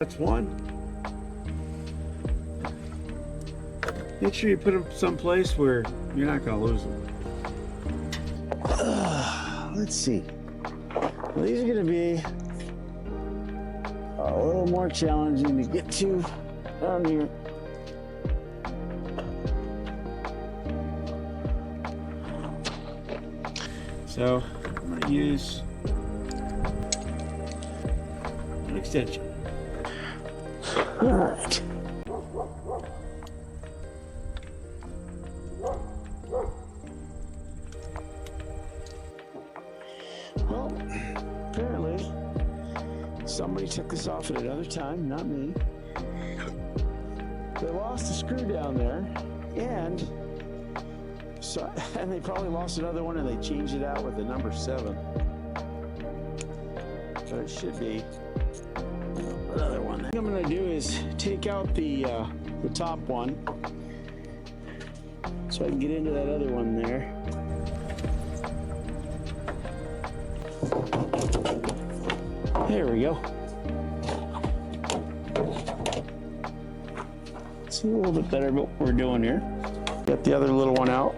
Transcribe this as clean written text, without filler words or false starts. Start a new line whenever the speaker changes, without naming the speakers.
That's one. Make sure you put them someplace where you're not going to lose them. Let's see. Well, these are going to be a little more challenging to get to down here. So I'm going to use an extension. All right. Well, apparently somebody took this off at another time, not me. They lost a screw down there, and they probably lost another one, and they changed it out with the number 7. So it should be another one. What I'm going to do is take out the top one so I can get into that other one there. There we go. See a little bit better what we're doing here. Get the other little one out.